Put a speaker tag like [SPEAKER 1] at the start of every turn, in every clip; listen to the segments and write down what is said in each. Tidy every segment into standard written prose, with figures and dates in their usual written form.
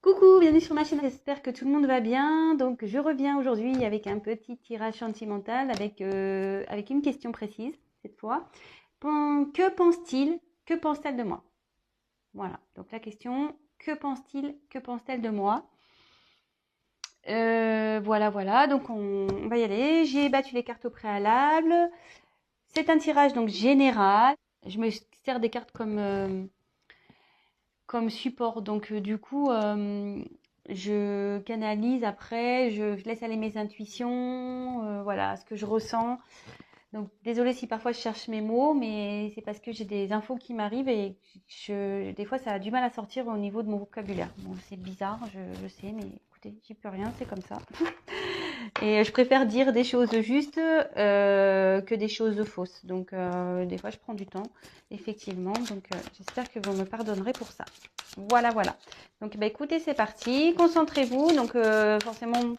[SPEAKER 1] Coucou, bienvenue sur ma chaîne, j'espère que tout le monde va bien. Donc je reviens aujourd'hui avec un petit tirage sentimental avec une question précise cette fois. Que pense-t-il, que pense-t-elle de moi? Voilà, donc la question, que pense-t-il, que pense-t-elle de moi? Voilà, donc on va y aller. J'ai battu les cartes au préalable. C'est un tirage donc général. Je me sers des cartes comme support. Donc, du coup, je canalise après, je laisse aller mes intuitions, voilà, ce que je ressens. Donc, désolée si parfois je cherche mes mots, mais c'est parce que j'ai des infos qui m'arrivent et des fois, ça a du mal à sortir au niveau de mon vocabulaire. Bon, c'est bizarre, je sais, mais écoutez, j'y peux rien, c'est comme ça. Et je préfère dire des choses justes que des choses fausses. Donc, des fois, je prends du temps, effectivement. Donc, j'espère que vous me pardonnerez pour ça. Voilà. Donc, bah, écoutez, c'est parti. Concentrez-vous. Donc, forcément,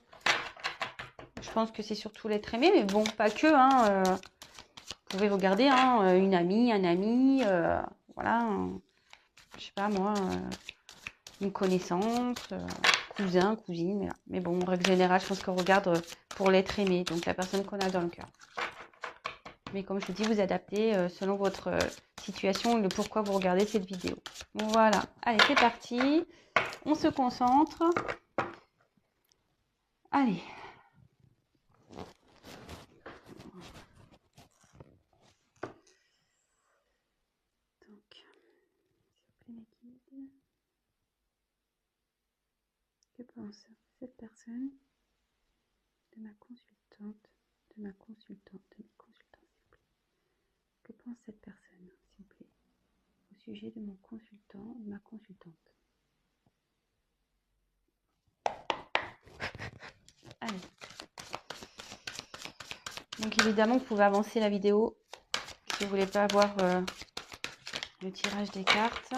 [SPEAKER 1] je pense que c'est surtout l'être aimé, mais bon, pas que. Vous pouvez regarder une amie, un ami, voilà. Je sais pas moi, une connaissance, cousin, cousine. Voilà. Mais bon, en règle générale, je pense qu'on regarde pour l'être aimé, donc la personne qu'on a dans le cœur. Mais comme je vous dis, vous adaptez selon votre situation, le pourquoi vous regardez cette vidéo. Voilà, allez, c'est parti. On se concentre. Allez. Donc, que pense cette personne de ma consultante, de mes consultants, s'il vous plaît. Que pense cette personne, s'il vous plaît, au sujet de mon consultant, de ma consultante. Allez. Donc évidemment, vous pouvez avancer la vidéo si vous voulez pas avoir le tirage des cartes.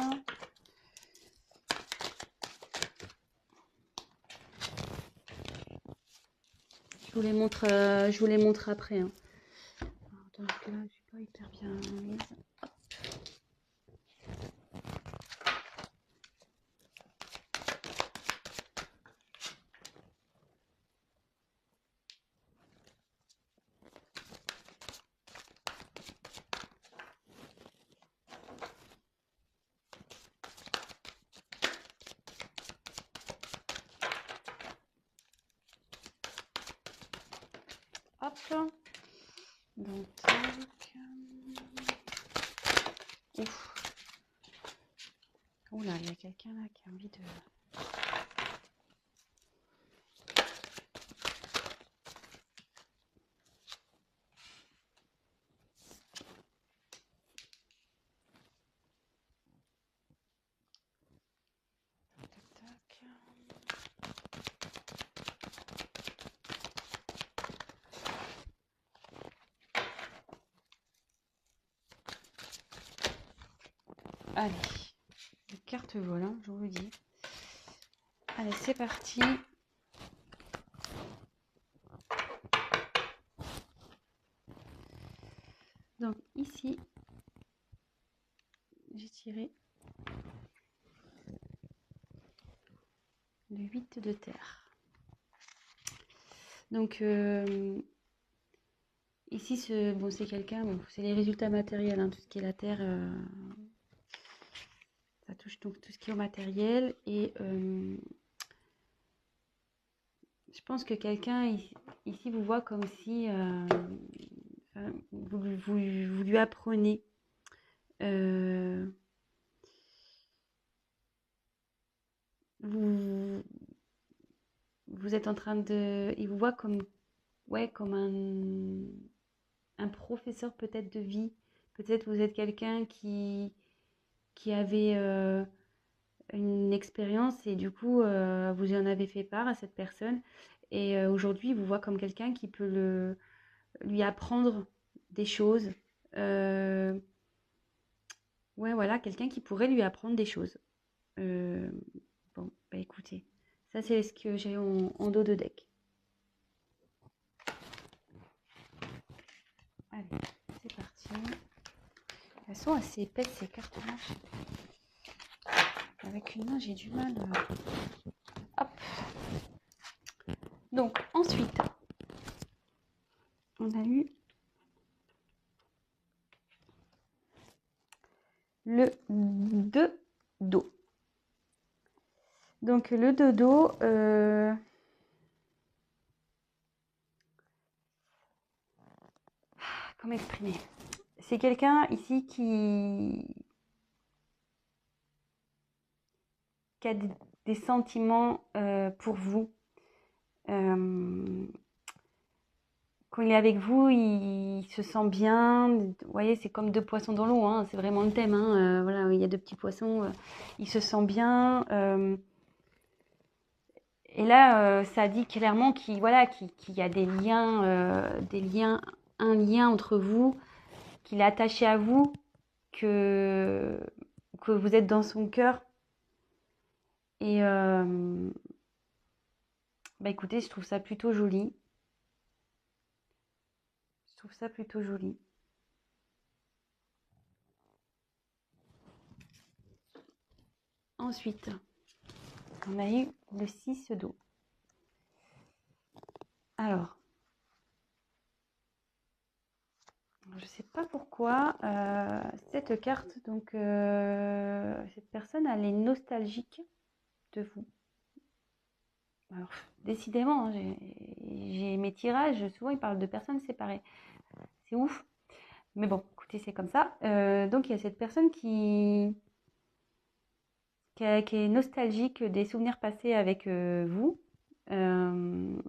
[SPEAKER 1] Je vous les montre après. Alors, donc là, je suis pas hyper bien mise. Hop. Donc, ouf. Oh là, il y a quelqu'un là qui a envie de... Allez, les cartes volent, je vous le dis. Allez, c'est parti. Donc ici, j'ai tiré le 8 de terre. Donc ici, c'est quelqu'un, c'est les résultats matériels, tout ce qui est la terre, ça touche donc tout ce qui est au matériel. Et je pense que quelqu'un ici vous voit comme si vous lui apprenez vous êtes en train de... Il vous voit comme un professeur peut-être de vie. Peut-être vous êtes quelqu'un qui avait une expérience et du coup, vous en avez fait part à cette personne. Et aujourd'hui, il vous voit comme quelqu'un qui peut lui apprendre des choses. Ouais, voilà, quelqu'un qui pourrait lui apprendre des choses. Bon, bah écoutez, ça c'est ce que j'ai en dos de deck. Allez, c'est parti. Elles sont assez épaisses ces cartes-là. Avec une main, j'ai du mal. Donc, ensuite, on a eu le dodo. Donc, le dodo, comment exprimer? C'est quelqu'un ici qui a des sentiments pour vous. Quand il est avec vous, il se sent bien. Vous voyez, c'est comme deux poissons dans l'eau, hein, c'est vraiment le thème. Hein, voilà, il y a deux petits poissons. Il se sent bien. Et là, ça dit clairement qu'il voilà, qu'il y a des liens, un lien entre vous, qu'il est attaché à vous, que vous êtes dans son cœur. Et bah écoutez, je trouve ça plutôt joli. Je trouve ça plutôt joli. Ensuite, on a eu le 6 d'eau. Alors, je ne sais pas pourquoi cette carte, donc cette personne, elle est nostalgique de vous. Alors, décidément, hein, j'ai mes tirages, souvent ils parlent de personnes séparées. C'est ouf. Mais bon, écoutez, c'est comme ça. Donc, il y a cette personne qui est nostalgique des souvenirs passés avec vous. Cette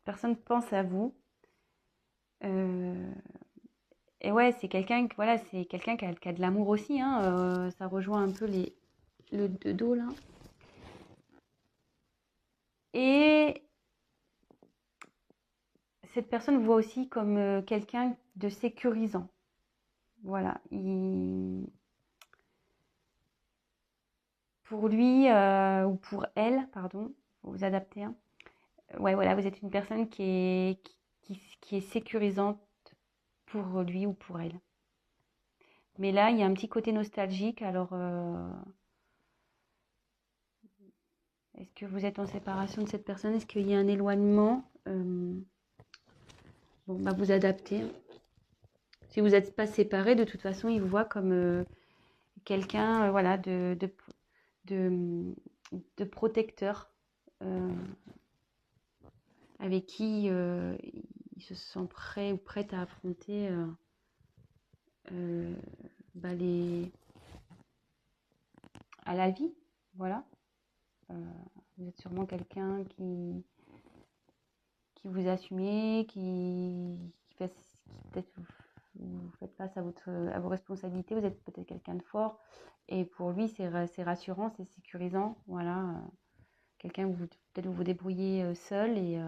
[SPEAKER 1] personne pense à vous. Et ouais, c'est quelqu'un voilà, c'est quelqu'un qui a de l'amour aussi. Hein, ça rejoint un peu le dodo là. Et cette personne voit aussi comme quelqu'un de sécurisant. Voilà. Pour lui ou pour elle, pardon, faut vous adapter. Hein. Ouais, voilà, vous êtes une personne qui est sécurisante pour lui ou pour elle. Mais là, il y a un petit côté nostalgique. Alors, est-ce que vous êtes en séparation de cette personne? Est-ce qu'il y a un éloignement? Bon, bah vous adaptez. Si vous n'êtes pas séparés, de toute façon, il vous voit comme quelqu'un voilà, de, de protecteur euh, avec qui il se sent prêt ou prête à affronter euh, bah, à la vie. Voilà. Vous êtes sûrement quelqu'un qui vous assumez, qui peut-être vous faites face à vos responsabilités, vous êtes peut-être quelqu'un de fort, et pour lui c'est rassurant, c'est sécurisant, voilà, quelqu'un où peut-être vous vous débrouillez seul, et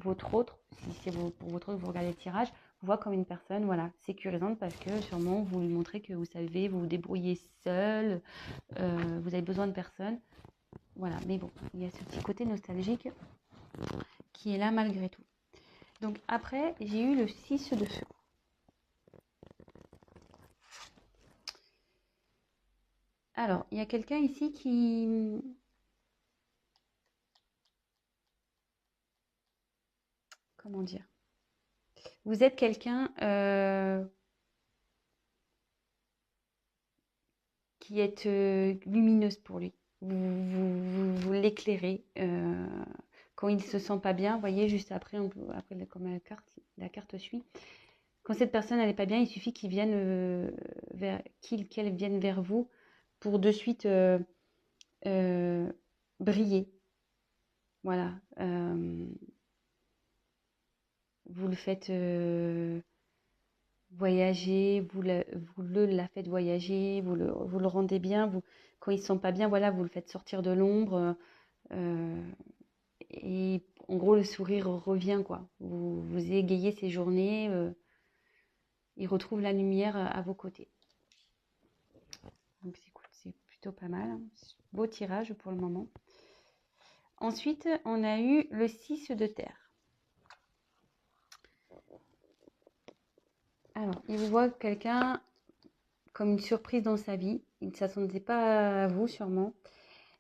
[SPEAKER 1] votre autre, si c'est pour votre autre, vous regardez le tirage, vous voit comme une personne, voilà, sécurisante, parce que sûrement vous lui montrez que vous savez vous débrouiller seul, vous avez besoin de personne. Voilà, mais bon, il y a ce petit côté nostalgique qui est là malgré tout. Donc après, j'ai eu le 6 de feu. Alors, il y a quelqu'un ici qui... Comment dire? Vous êtes quelqu'un qui est lumineuse pour lui. Vous l'éclairez. Quand il ne se sent pas bien, vous voyez, juste après, après comme la carte suit. Quand cette personne n'est pas bien, il suffit qu'il vienne qu'elle vienne vers vous pour de suite briller. Voilà. Vous le faites voyager, vous la faites voyager, vous le rendez bien. Quand il ne se sent pas bien, voilà, vous le faites sortir de l'ombre. Et en gros, le sourire revient, quoi. Vous égayez ses journées. Il retrouve la lumière à vos côtés. Donc, c'est plutôt pas mal. Hein. Beau tirage pour le moment. Ensuite, on a eu le 6 de terre. Alors, il vous voit quelqu'un comme une surprise dans sa vie. Il ne s'attendait pas à vous, sûrement.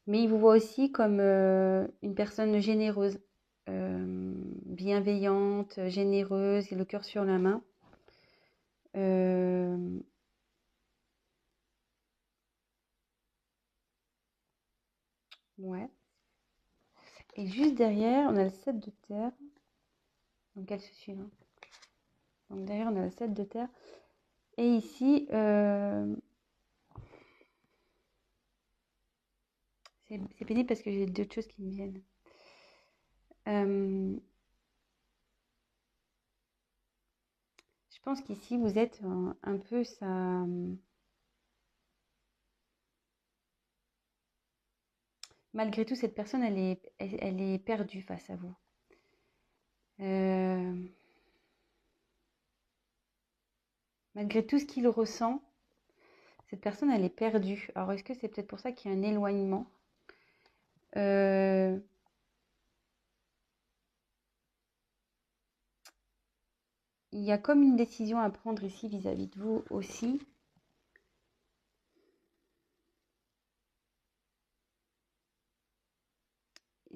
[SPEAKER 1] Mais il vous voit aussi comme une personne généreuse, bienveillante, généreuse, et le cœur sur la main. Euh, ouais. Et juste derrière, on a le 7 de terre. Donc elle se suit. Hein. Donc derrière, on a le 7 de terre. Et ici, c'est pénible parce que j'ai d'autres choses qui me viennent. Je pense qu'ici, vous êtes un peu ça. Malgré tout, cette personne, elle est perdue face à vous. Euh, malgré tout ce qu'il ressent, cette personne, elle est perdue. Alors, est-ce que c'est peut-être pour ça qu'il y a un éloignement? Euh, il y a comme une décision à prendre ici vis-à-vis de vous aussi.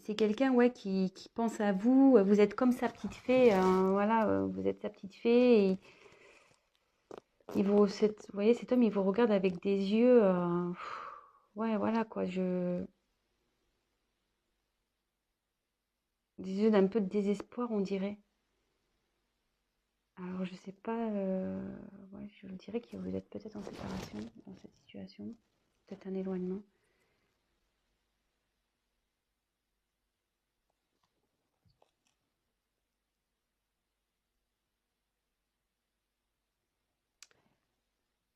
[SPEAKER 1] C'est quelqu'un ouais, qui pense à vous. Vous êtes comme sa petite fée. Voilà, vous êtes sa petite fée. Et vous voyez, cet homme, il vous regarde avec des yeux. Ouais, voilà quoi. Des yeux d'un peu de désespoir, on dirait. Alors, je sais pas. Ouais, je dirais que vous êtes peut-être en séparation dans cette situation. Peut-être un éloignement.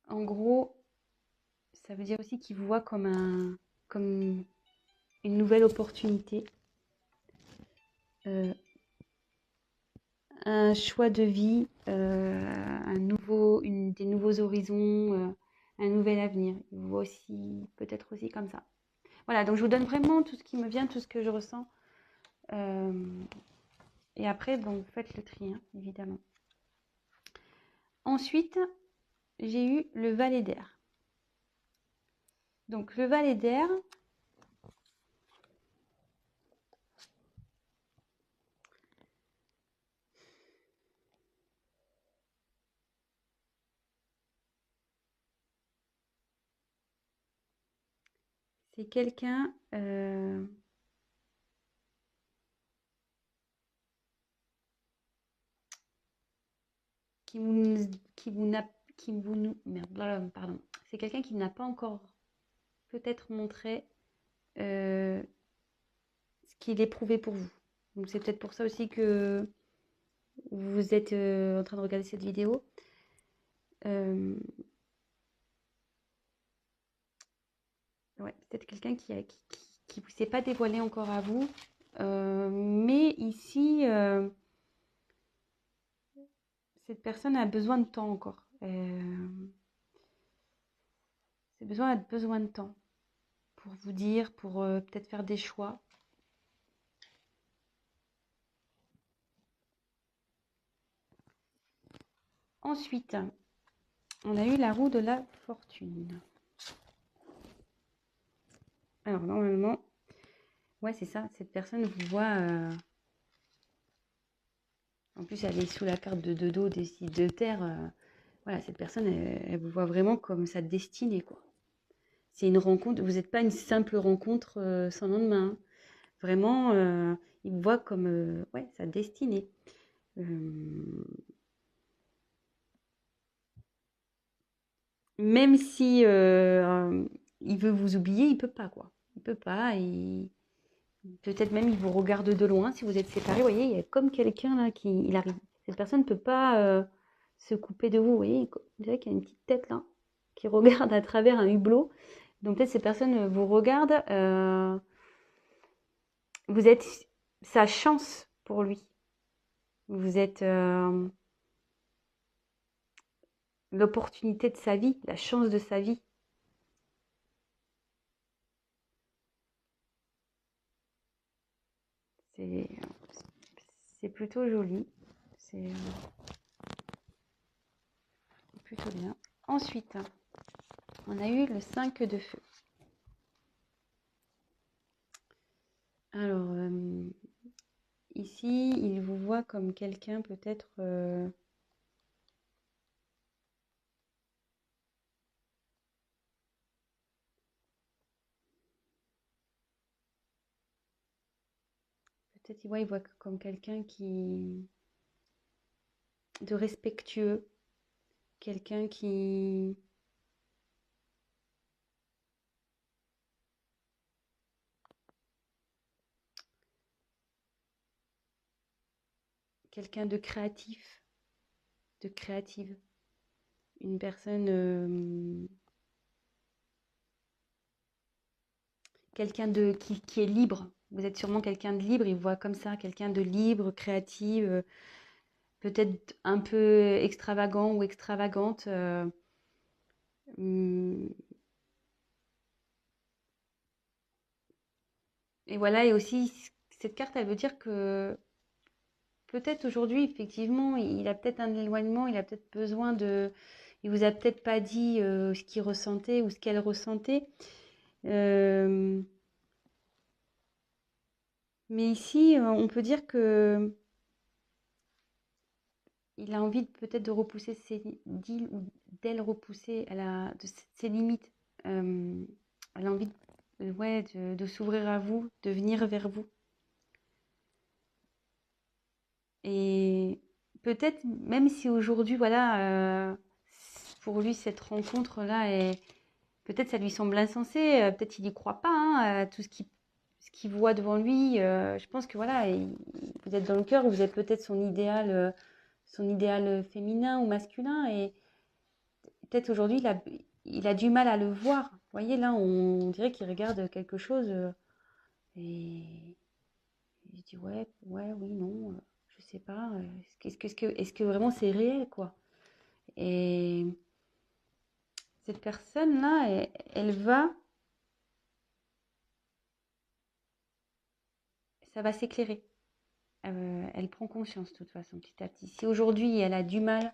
[SPEAKER 1] En gros, ça veut dire aussi qu'il vous voit comme une nouvelle opportunité, euh, un choix de vie, des nouveaux horizons, un nouvel avenir. Il vous voit aussi, peut-être aussi comme ça. Voilà, donc je vous donne vraiment tout ce qui me vient, tout ce que je ressens. Euh, et après, donc, faites le tri, hein, évidemment. Ensuite, j'ai eu le valet d'air. Donc, le valet d'air, c'est quelqu'un qui vous, qui vous n'a, qui vous, merde, pardon. C'est quelqu'un qui n'a pas encore peut-être montré ce qu'il éprouvait pour vous. Donc c'est peut-être pour ça aussi que vous êtes en train de regarder cette vidéo. Euh, ouais, peut-être quelqu'un qui vous s'est pas dévoilé encore à vous. Mais ici, cette personne a besoin de temps encore. C'est besoin de temps pour vous dire, pour peut-être faire des choix. Ensuite, on a eu la roue de la fortune. Alors normalement, ouais c'est ça, cette personne vous voit, en plus elle est sous la carte de dos des signes de terre, voilà, cette personne elle vous voit vraiment comme sa destinée quoi. C'est une rencontre, vous n'êtes pas une simple rencontre sans lendemain. Hein. Vraiment, il vous voit comme ouais, sa destinée. Même si il veut vous oublier, il peut pas quoi. Il peut pas. Peut-être même il vous regarde de loin si vous êtes séparés. Vous voyez, il y a comme quelqu'un là qui il arrive. Cette personne ne peut pas se couper de vous. Vous voyez, on dirait qu'il y a une petite tête là qui regarde à travers un hublot. Donc peut-être cette personne vous regarde. Vous êtes sa chance pour lui. Vous êtes l'opportunité de sa vie, la chance de sa vie. C'est c'est plutôt joli. C'est plutôt bien. Ensuite, on a eu le 5 de feu. Alors, ici, il vous voit comme quelqu'un peut-être peut-être il voit comme quelqu'un qui de respectueux, quelqu'un qui quelqu'un de créatif, de créative, une personne quelqu'un de qui est libre. Vous êtes sûrement quelqu'un de libre, il voit comme ça, quelqu'un de libre, créative, peut-être un peu extravagant ou extravagante. Hum, et voilà, et aussi cette carte, elle veut dire que peut-être aujourd'hui, effectivement, il a peut-être un éloignement, il a peut-être besoin de... Il vous a peut-être pas dit ce qu'il ressentait ou ce qu'elle ressentait. Euh, mais ici, on peut dire que il a envie peut-être de repousser d'il ou d'elle repousser ses limites. Euh, elle a envie ouais, de s'ouvrir à vous, de venir vers vous. Et peut-être, même si aujourd'hui, voilà, pour lui, cette rencontre-là, peut-être ça lui semble insensé, peut-être il n'y croit pas hein, à tout ce qu'il voit devant lui. Je pense que voilà, vous êtes dans le cœur, vous êtes peut-être son idéal féminin ou masculin, et peut-être aujourd'hui, il a du mal à le voir. Vous voyez, là, on dirait qu'il regarde quelque chose et il dit ouais, ouais, oui, non, je sais pas. Est-ce que vraiment c'est réel, quoi? Et cette personne-là, ça va s'éclairer. Elle prend conscience, de toute façon, petit à petit. Si aujourd'hui, elle a du mal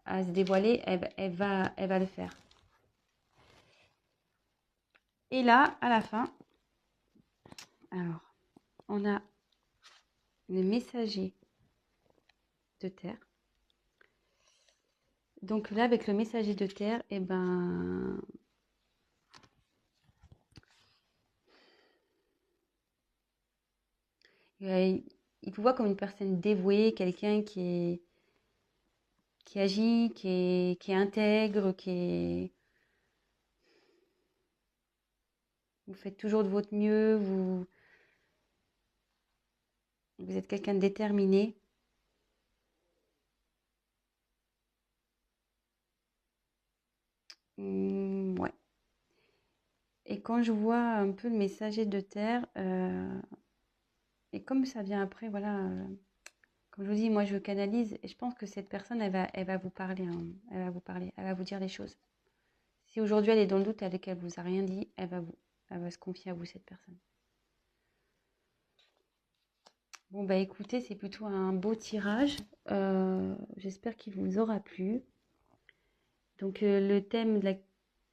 [SPEAKER 1] à se dévoiler, elle va le faire. Et là, à la fin, alors, on a les messagers de terre. Donc là, avec le messager de terre, eh ben, il vous voit comme une personne dévouée, quelqu'un qui agit, qui est intègre, vous faites toujours de votre mieux, vous êtes quelqu'un de déterminé. Ouais. Et quand je vois un peu le messager de terre, et comme ça vient après, voilà, comme je vous dis, moi je canalise, et je pense que cette personne, elle va vous parler, hein, elle va vous parler, elle va vous dire des choses. Si aujourd'hui elle est dans le doute et qu'elle vous a rien dit, elle va se confier à vous, cette personne. Bon, bah écoutez, c'est plutôt un beau tirage. J'espère qu'il vous aura plu. Donc, le thème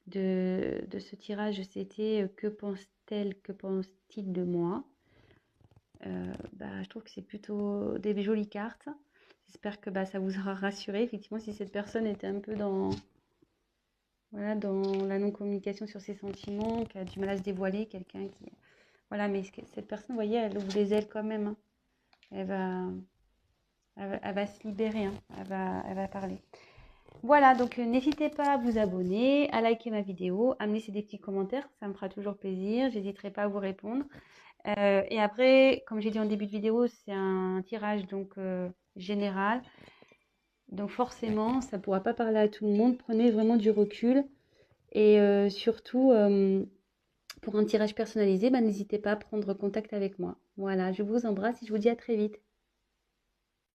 [SPEAKER 1] de ce tirage, c'était que pense-t-elle, que pense-t-il de moi? Bah, je trouve que c'est plutôt des jolies cartes. J'espère que bah, ça vous aura rassuré. Effectivement, si cette personne était un peu voilà, dans la non-communication sur ses sentiments, qui a du mal à se dévoiler, quelqu'un qui... Voilà, mais cette personne, vous voyez, elle ouvre les ailes quand même, hein. Elle va, elle va se libérer, hein. Elle va parler. Voilà, donc n'hésitez pas à vous abonner, à liker ma vidéo, à me laisser des petits commentaires, ça me fera toujours plaisir, j'hésiterai pas à vous répondre. Et après, comme j'ai dit en début de vidéo, c'est un tirage donc général. Donc forcément, ça ne pourra pas parler à tout le monde. Prenez vraiment du recul. Et surtout, pour un tirage personnalisé, bah, n'hésitez pas à prendre contact avec moi. Voilà, je vous embrasse et je vous dis à très vite.